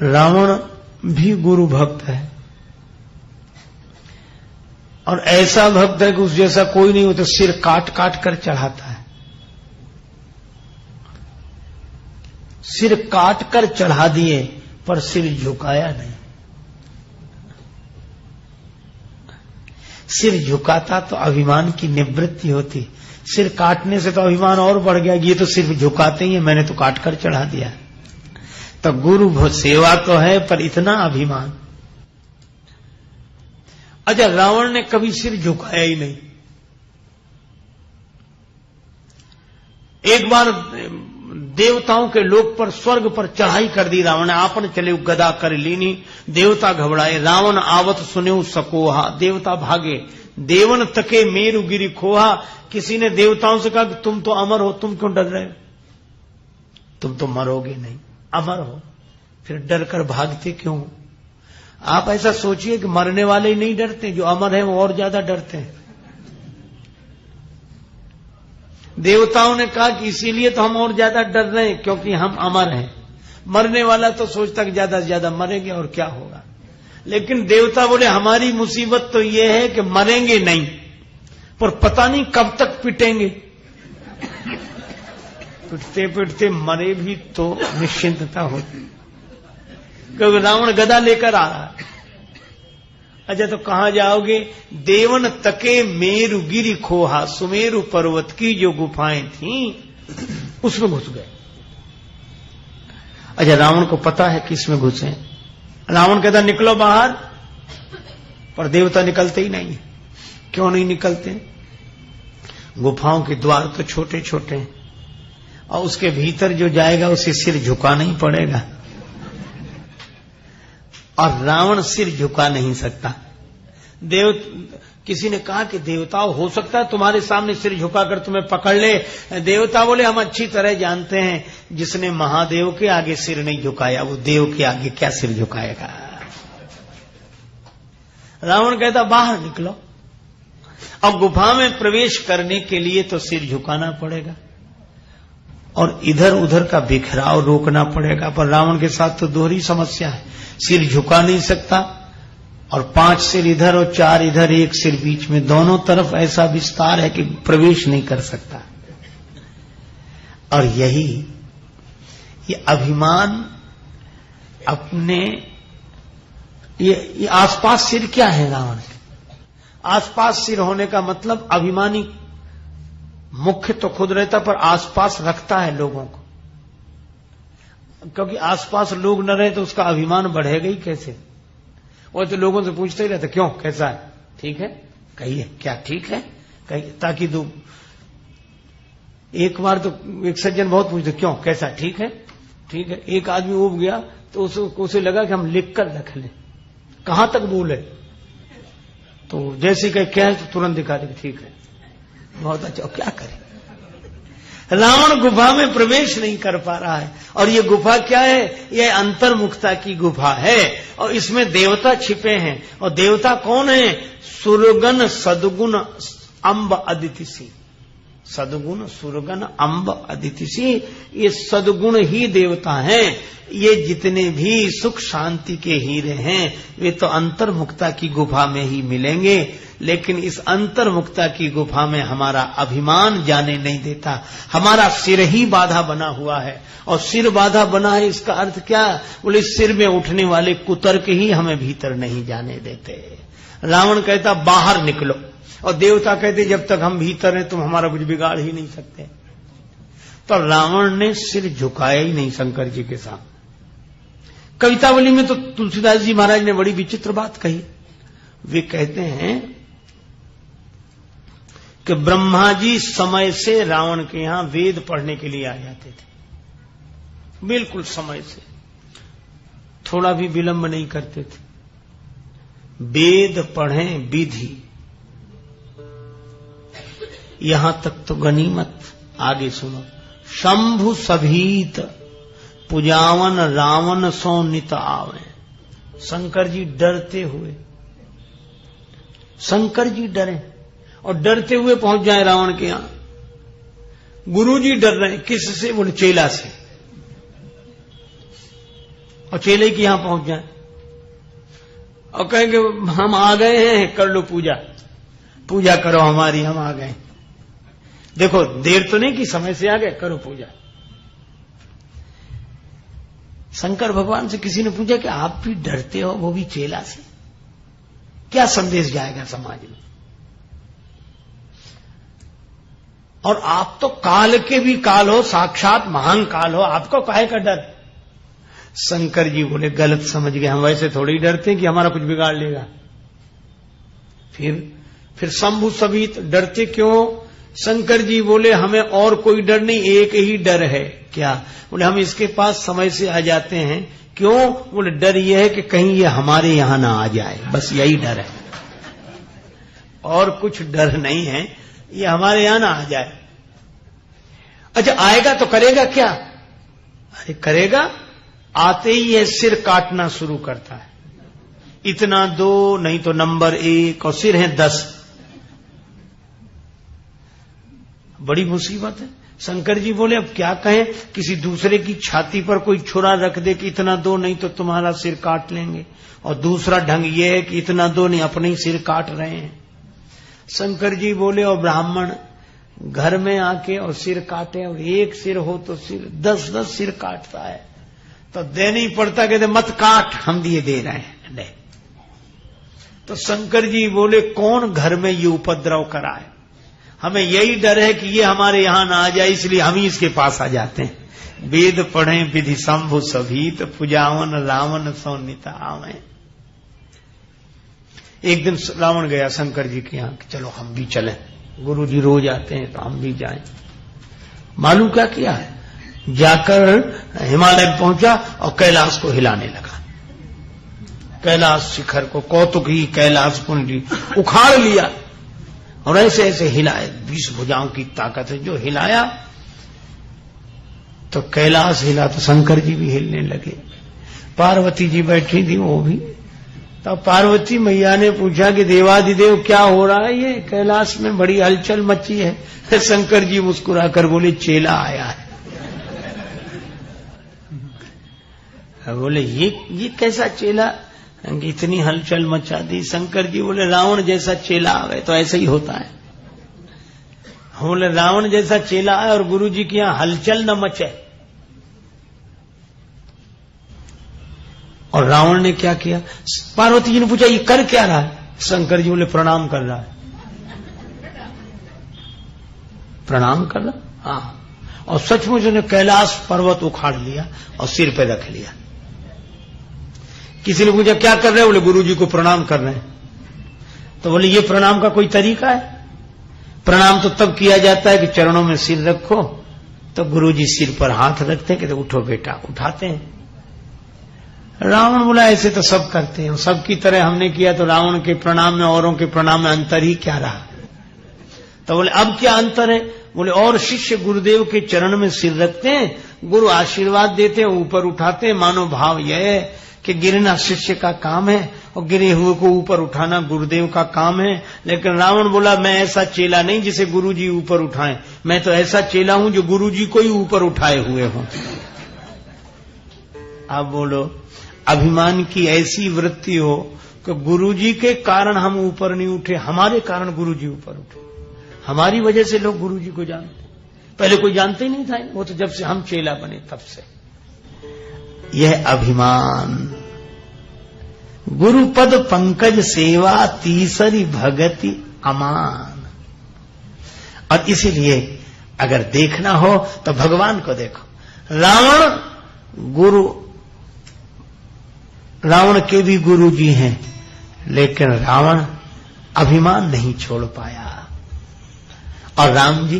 रावण भी गुरु भक्त है और ऐसा भक्त है कि उस जैसा कोई नहीं हो तो सिर काट काट कर चढ़ाता है। सिर काट कर चढ़ा दिए पर सिर झुकाया नहीं। सिर झुकाता तो अभिमान की निवृत्ति होती, सिर काटने से तो अभिमान और बढ़ गया। ये तो सिर्फ झुकाते ही है, मैंने तो काट कर चढ़ा दिया। तो गुरु सेवा तो है पर इतना अभिमान। अच्छा, रावण ने कभी सिर झुकाया ही नहीं। एक बार देवताओं के लोक पर स्वर्ग पर चढ़ाई कर दी रावण ने। आपन चले गदा कर लीनी, देवता घबराए। रावण आवत सुने सकोहा, देवता भागे। देवन तके मेरु गिरी खोहा। किसी ने देवताओं से कहा कि तुम तो अमर हो, तुम क्यों डर रहे हो? तुम तो मरोगे नहीं, अमर हो, फिर डर कर भागते क्यों? आप ऐसा सोचिए कि मरने वाले ही नहीं डरते, जो अमर है वो और ज्यादा डरते हैं। देवताओं ने कहा कि इसीलिए तो हम और ज्यादा डर रहे हैं क्योंकि हम अमर हैं। मरने वाला तो सोचता कि ज्यादा से ज्यादा मरेंगे और क्या होगा, लेकिन देवता बोले हमारी मुसीबत तो ये है कि मरेंगे नहीं पर पता नहीं कब तक पिटेंगे। पिटते पिटते मरे भी तो निश्चिंतता होती, क्योंकि रावण गदा लेकर आ रहा है। अच्छा, तो कहां जाओगे? देवन तके मेरु गिरी खोहा, सुमेरु पर्वत की जो गुफाएं थीं उसमें घुस गए। अच्छा, रावण को पता है कि इसमें घुसे। रावण कहता निकलो बाहर, पर देवता निकलते ही नहीं। क्यों नहीं निकलते? गुफाओं के द्वार तो छोटे छोटे हैं और उसके भीतर जो जाएगा उसे सिर झुकाना ही पड़ेगा, और रावण सिर झुका नहीं सकता। किसी ने कहा कि देवता हो सकता है तुम्हारे सामने सिर झुकाकर तुम्हें पकड़ ले। देवता बोले हम अच्छी तरह जानते हैं जिसने महादेव के आगे सिर नहीं झुकाया वो देव के आगे क्या सिर झुकाएगा। रावण कहता बाहर निकलो। अब गुफा में प्रवेश करने के लिए तो सिर झुकाना पड़ेगा और इधर उधर का बिखराव रोकना पड़ेगा, पर रावण के साथ तो दोहरी समस्या है। सिर झुका नहीं सकता और 5 सिर इधर और 4 इधर, एक सिर बीच में, दोनों तरफ ऐसा विस्तार है कि प्रवेश नहीं कर सकता। और ये अभिमान अपने ये आसपास सिर क्या है रावण के? आसपास सिर होने का मतलब अभिमानी मुख्य तो खुद रहता पर आसपास रखता है लोगों को, क्योंकि आसपास लोग न रहे तो उसका अभिमान बढ़ेगा ही कैसे? वो तो लोगों से पूछते ही रहता क्यों, कैसा है, ठीक है, कहिए क्या ठीक है, कहिए, ताकि दो। एक बार तो एक सज्जन बहुत पूछते क्यों, कैसा, ठीक है, ठीक है। एक आदमी उब गया तो उसे लगा कि हम लिख कर रख लें, कहां तक बोले, तो जैसे कहे क्या है तो तुरंत दिखा दे ठीक है, बहुत अच्छा। क्या करें? रावण गुफा में प्रवेश नहीं कर पा रहा है। और ये गुफा क्या है? ये अंतर्मुखता की गुफा है और इसमें देवता छिपे हैं। और देवता कौन है? सुरगन सदगुण अम्ब अदितिसी। सदगुण सुरगन अम्ब अदितिसी, ये सदगुण ही देवता हैं। ये जितने भी सुख शांति के हीरे हैं वे तो अंतर्मुखता की गुफा में ही मिलेंगे, लेकिन इस अंतर्मुखता की गुफा में हमारा अभिमान जाने नहीं देता। हमारा सिर ही बाधा बना हुआ है, और सिर बाधा बना है इसका अर्थ क्या? बोले सिर में उठने वाले कुतर्क ही हमें भीतर नहीं जाने देते। रावण कहता बाहर निकलो, और देवता कहते जब तक हम भीतर हैं तुम हमारा कुछ बिगाड़ ही नहीं सकते। तो रावण ने सिर झुकाया ही नहीं शंकर जी के सामने। कवितावली में तो तुलसीदास जी महाराज ने बड़ी विचित्र बात कही। वे कहते हैं कि ब्रह्मा जी समय से रावण के यहां वेद पढ़ने के लिए आ जाते थे, बिल्कुल समय से, थोड़ा भी विलंब नहीं करते थे। वेद पढ़ें विधि, यहां तक तो गनीमत। आगे सुनो। शंभु सभीत पुजावन रावण सो नित आवे। शंकर जी डरते हुए, शंकर जी डरे और डरते हुए पहुंच जाए रावण के यहां। गुरु जी डर रहे हैं, किससे? बोले चेला से। और चेले की यहां पहुंच जाए और कहेंगे हम आ गए हैं, कर लो पूजा, पूजा करो हमारी, हम आ गए। देखो देर तो नहीं कि समय से आ गए, करो पूजा। शंकर भगवान से किसी ने पूछा कि आप भी डरते हो, वो भी चेला से, क्या संदेश जाएगा समाज में? और आप तो काल के भी काल हो, साक्षात महान काल हो, आपको काहे का डर? शंकर जी बोले गलत समझ गए, हम वैसे थोड़ी ही डरते कि हमारा कुछ बिगाड़ लेगा। फिर शंभु सभी डरते क्यों? शंकर जी बोले हमें और कोई डर नहीं, एक ही डर है। क्या? बोले हम इसके पास समय से आ जाते हैं। क्यों? बोले डर यह है कि कहीं ये हमारे यहां ना आ जाए, बस यही डर है, और कुछ डर नहीं है, ये हमारे यहां ना आ जाए। अच्छा आएगा तो करेगा क्या? अरे करेगा, आते ही है सिर काटना शुरू करता है, इतना दो नहीं तो नंबर 1, और सिर है 10। बड़ी मुसीबत है। शंकर जी बोले अब क्या कहें, किसी दूसरे की छाती पर कोई छुरा रख दे कि इतना दो नहीं तो तुम्हारा सिर काट लेंगे, और दूसरा ढंग ये है कि इतना दो नहीं, अपने ही सिर काट रहे हैं। शंकर जी बोले और ब्राह्मण घर में आके और सिर काटे, और एक सिर हो तो सिर 10-10 सिर काटता है, तो देना ही पड़ता, कहते मत काट, हम दिए दे रहे हैं ले। तो शंकर जी बोले कौन घर में ये उपद्रव कराए, हमें यही डर है कि ये हमारे यहां ना आ जाए, इसलिए हम ही इसके पास आ जाते हैं। वेद पढ़े विधि शंभु सभी, तो पुजावन रावण सौनिता आवे। एक दिन रावण गया शंकर जी के यहां, चलो हम भी चलें, गुरु जी रोज आते हैं तो हम भी जाएं। मालूम क्या किया है? जाकर हिमालय पहुंचा और कैलाश को हिलाने लगा। कैलाश शिखर को, कौतुक ही कैलाश कुंडी उखाड़ लिया और ऐसे ऐसे हिलाए, 20 भुजाओं की ताकत है जो हिलाया, तो कैलाश हिला तो शंकर जी भी हिलने लगे। पार्वती जी बैठी थी वो भी, तो पार्वती मैया ने पूछा कि देवादिदेव क्या हो रहा है, ये कैलाश में बड़ी हलचल मची है। शंकर जी मुस्कुराकर बोले चेला आया है। बोले ये कैसा चेला, इतनी हलचल मचा दी? शंकर जी बोले रावण जैसा चेला आवे तो ऐसा ही होता है। बोले रावण जैसा चेला आए और गुरु जी की यहां हलचल न मचे। और रावण ने क्या किया? पार्वती जी ने पूछा ये कर क्या रहा है? शंकर जी बोले प्रणाम कर रहा है। प्रणाम कर रहा? हाँ। और सचमुच ने कैलाश पर्वत उखाड़ लिया और सिर पे रख लिया। किसी ने पूछा क्या कर रहे हैं? बोले गुरु जी को प्रणाम कर रहे हैं। तो बोले ये प्रणाम का कोई तरीका है? प्रणाम तो तब किया जाता है कि चरणों में सिर रखो, तो गुरु जी सिर पर हाथ रखते हैं, कहते उठो बेटा, उठाते हैं। रावण बोला ऐसे तो सब करते हैं, सबकी तरह हमने किया, तो रावण के प्रणाम में औरों के प्रणाम में अंतर ही क्या रहा? तो बोले अब क्या अंतर है? बोले और शिष्य गुरुदेव के चरण में सिर रखते हैं, गुरु आशीर्वाद देते हैं, ऊपर उठाते हैं। मानो भाव यह है कि गिरना शिष्य का काम है और गिरे हुए को ऊपर उठाना गुरुदेव का काम है। लेकिन रावण बोला मैं ऐसा चेला नहीं जिसे गुरु जी ऊपर उठाएं, मैं तो ऐसा चेला हूं जो गुरु जी को ही ऊपर उठाए हुए हों। अब बोलो अभिमान की ऐसी वृत्ति हो कि गुरुजी के कारण हम ऊपर नहीं उठे, हमारे कारण गुरुजी ऊपर उठे, हमारी वजह से लोग गुरुजी को जानते। पहले कोई जानते ही नहीं था, वो तो जब से हम चेला बने तब से। यह अभिमान, गुरुपद पंकज सेवा तीसरी भगति अमान। और इसीलिए अगर देखना हो तो भगवान को देखो। रावण के भी गुरु जी हैं, लेकिन रावण अभिमान नहीं छोड़ पाया। और राम जी